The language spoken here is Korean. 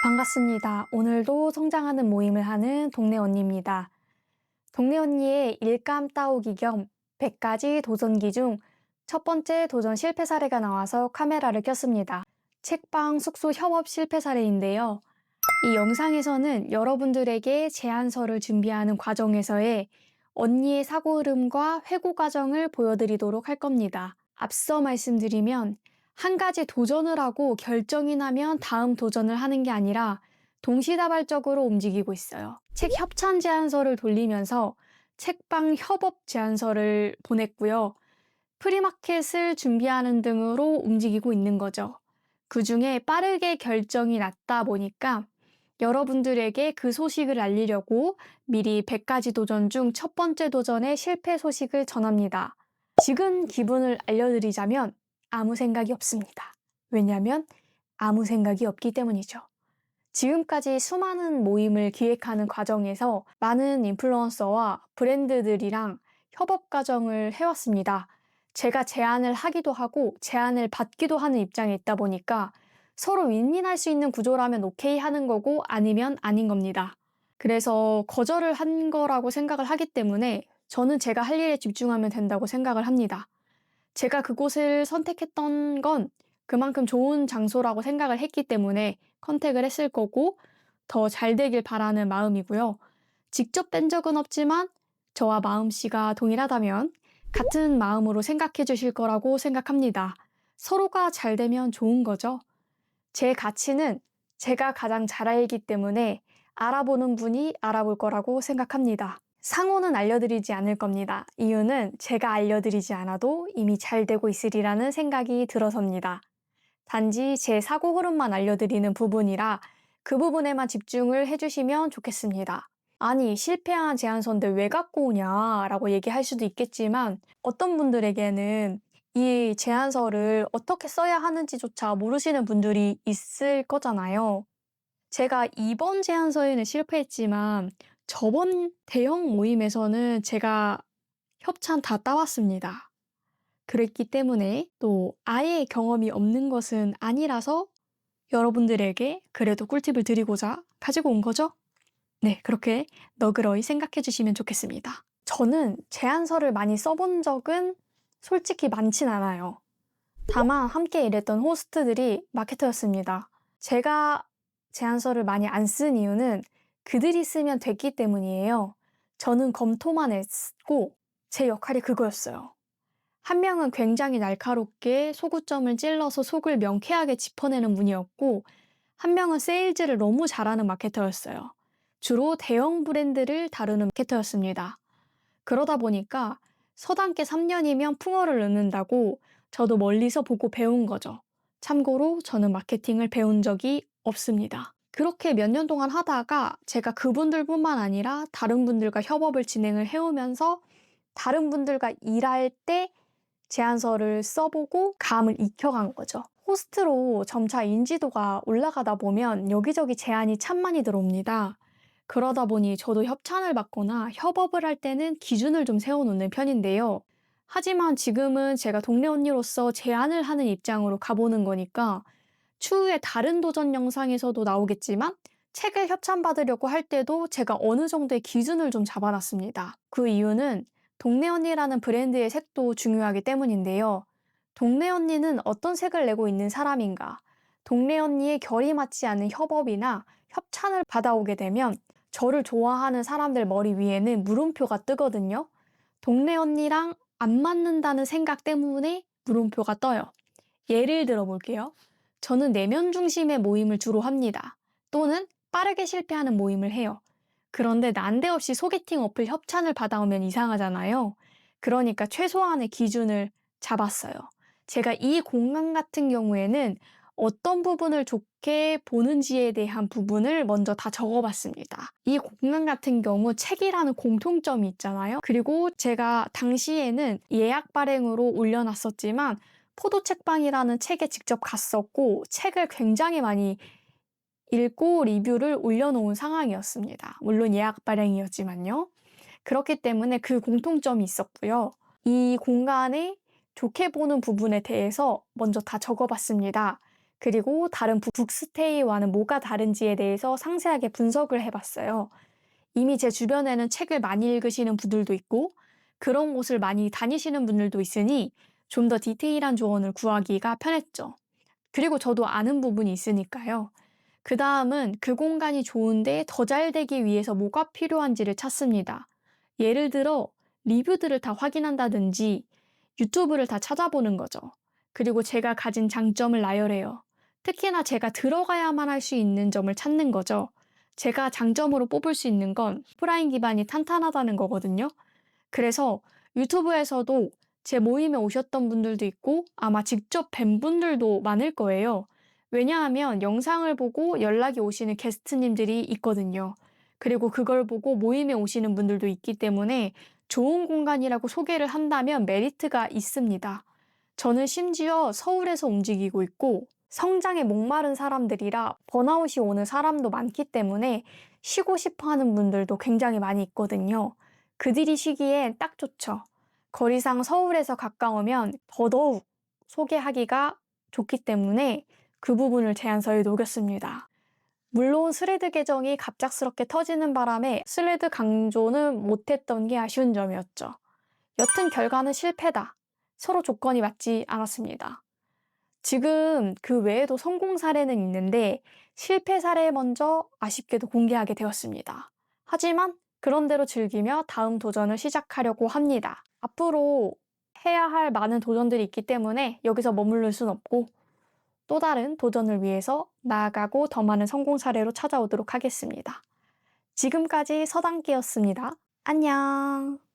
반갑습니다. 오늘도 성장하는 모임을 하는 동네 언니입니다. 동네 언니의 일감 따오기 겸 100가지 도전기 중 첫 번째 도전 실패 사례가 나와서 카메라를 켰습니다. 책방 숙소 협업 실패 사례인데요. 이 영상에서는 여러분들에게 제안서를 준비하는 과정에서의 언니의 사고 흐름과 회고 과정을 보여드리도록 할 겁니다. 앞서 말씀드리면 한 가지 도전을 하고 결정이 나면 다음 도전을 하는 게 아니라 동시다발적으로 움직이고 있어요. 책 협찬 제안서를 돌리면서 책방 협업 제안서를 보냈고요. 프리마켓을 준비하는 등으로 움직이고 있는 거죠. 그 중에 빠르게 결정이 났다 보니까 여러분들에게 그 소식을 알리려고 미리 100가지 도전 중 첫 번째 도전의 실패 소식을 전합니다. 지금 기분을 알려드리자면 아무 생각이 없습니다. 왜냐하면 아무 생각이 없기 때문이죠. 지금까지 수많은 모임을 기획하는 과정에서 많은 인플루언서와 브랜드들이랑 협업 과정을 해왔습니다. 제가 제안을 하기도 하고 제안을 받기도 하는 입장에 있다 보니까 서로 윈윈할 수 있는 구조라면 오케이 하는 거고 아니면 아닌 겁니다. 그래서 거절을 한 거라고 생각을 하기 때문에 저는 제가 할 일에 집중하면 된다고 생각을 합니다. 제가 그곳을 선택했던 건 그만큼 좋은 장소라고 생각을 했기 때문에 컨택을 했을 거고 더 잘 되길 바라는 마음이고요. 직접 뵌 적은 없지만 저와 마음씨가 동일하다면 같은 마음으로 생각해 주실 거라고 생각합니다. 서로가 잘 되면 좋은 거죠. 제 가치는 제가 가장 잘 알기 때문에 알아보는 분이 알아볼 거라고 생각합니다. 상호는 알려드리지 않을 겁니다. 이유는 제가 알려드리지 않아도 이미 잘 되고 있으리라는 생각이 들어서입니다. 단지 제 사고 흐름만 알려드리는 부분이라 그 부분에만 집중을 해주시면 좋겠습니다. 아니, 실패한 제안서인데 왜 갖고 오냐 라고 얘기할 수도 있겠지만 어떤 분들에게는 이 제안서를 어떻게 써야 하는지조차 모르시는 분들이 있을 거잖아요. 제가 이번 제안서에는 실패했지만 저번 대형 모임에서는 제가 협찬 다 따왔습니다. 그랬기 때문에 또 아예 경험이 없는 것은 아니라서 여러분들에게 그래도 꿀팁을 드리고자 가지고 온 거죠? 네, 그렇게 너그러이 생각해 주시면 좋겠습니다. 저는 제안서를 많이 써본 적은 솔직히 많진 않아요. 다만 함께 일했던 호스트들이 마케터였습니다. 제가 제안서를 많이 안 쓴 이유는 그들이 쓰면 됐기 때문이에요. 저는 검토만 했고 제 역할이 그거였어요. 한 명은 굉장히 날카롭게 소구점을 찔러서 속을 명쾌하게 짚어내는 분이었고 한 명은 세일즈를 너무 잘하는 마케터였어요. 주로 대형 브랜드를 다루는 마케터였습니다. 그러다 보니까 서당계 3년이면 풍어를 넣는다고 저도 멀리서 보고 배운 거죠. 참고로 저는 마케팅을 배운 적이 없습니다. 그렇게 몇 년 동안 하다가 제가 그분들뿐만 아니라 다른 분들과 협업을 진행을 해오면서 다른 분들과 일할 때 제안서를 써보고 감을 익혀간 거죠. 호스트로 점차 인지도가 올라가다 보면 여기저기 제안이 참 많이 들어옵니다. 그러다 보니 저도 협찬을 받거나 협업을 할 때는 기준을 좀 세워놓는 편인데요. 하지만 지금은 제가 동네 언니로서 제안을 하는 입장으로 가보는 거니까 추후에 다른 도전 영상에서도 나오겠지만 책을 협찬받으려고 할 때도 제가 어느 정도의 기준을 좀 잡아놨습니다. 그 이유는 동네 언니라는 브랜드의 색도 중요하기 때문인데요. 동네 언니는 어떤 색을 내고 있는 사람인가? 동네 언니의 결이 맞지 않는 협업이나 협찬을 받아오게 되면 저를 좋아하는 사람들 머리 위에는 물음표가 뜨거든요. 동네 언니랑 안 맞는다는 생각 때문에 물음표가 떠요. 예를 들어 볼게요. 저는 내면 중심의 모임을 주로 합니다. 또는 빠르게 실패하는 모임을 해요. 그런데 난데없이 소개팅 어플 협찬을 받아오면 이상하잖아요. 그러니까 최소한의 기준을 잡았어요. 제가 이 공간 같은 경우에는 어떤 부분을 좋게 보는지에 대한 부분을 먼저 다 적어봤습니다. 이 공간 같은 경우 책이라는 공통점이 있잖아요. 그리고 제가 당시에는 예약 발행으로 올려놨었지만 포도책방이라는 책에 직접 갔었고 책을 굉장히 많이 읽고 리뷰를 올려놓은 상황이었습니다. 물론 예약 발행이었지만요. 그렇기 때문에 그 공통점이 있었고요. 이 공간에 좋게 보는 부분에 대해서 먼저 다 적어봤습니다. 그리고 다른 북스테이와는 뭐가 다른지에 대해서 상세하게 분석을 해봤어요. 이미 제 주변에는 책을 많이 읽으시는 분들도 있고 그런 곳을 많이 다니시는 분들도 있으니 좀 더 디테일한 조언을 구하기가 편했죠. 그리고 저도 아는 부분이 있으니까요. 그 다음은 그 공간이 좋은데 더 잘 되기 위해서 뭐가 필요한지를 찾습니다. 예를 들어 리뷰들을 다 확인한다든지 유튜브를 다 찾아보는 거죠. 그리고 제가 가진 장점을 나열해요. 특히나 제가 들어가야만 할 수 있는 점을 찾는 거죠. 제가 장점으로 뽑을 수 있는 건 오프라인 기반이 탄탄하다는 거거든요. 그래서 유튜브에서도 제 모임에 오셨던 분들도 있고 아마 직접 뵌 분들도 많을 거예요. 왜냐하면 영상을 보고 연락이 오시는 게스트님들이 있거든요. 그리고 그걸 보고 모임에 오시는 분들도 있기 때문에 좋은 공간이라고 소개를 한다면 메리트가 있습니다. 저는 심지어 서울에서 움직이고 있고 성장에 목마른 사람들이라 번아웃이 오는 사람도 많기 때문에 쉬고 싶어 하는 분들도 굉장히 많이 있거든요. 그들이 쉬기엔 딱 좋죠. 거리상 서울에서 가까우면 더더욱 소개하기가 좋기 때문에 그 부분을 제안서에 녹였습니다. 물론 스레드 계정이 갑작스럽게 터지는 바람에 스레드 강조는 못했던 게 아쉬운 점이었죠. 여튼 결과는 실패다. 서로 조건이 맞지 않았습니다. 지금 그 외에도 성공 사례는 있는데 실패 사례 먼저 아쉽게도 공개하게 되었습니다. 하지만 그런대로 즐기며 다음 도전을 시작하려고 합니다. 앞으로 해야 할 많은 도전들이 있기 때문에 여기서 머무를 순 없고 또 다른 도전을 위해서 나아가고 더 많은 성공 사례로 찾아오도록 하겠습니다. 지금까지 서당기였습니다. 안녕.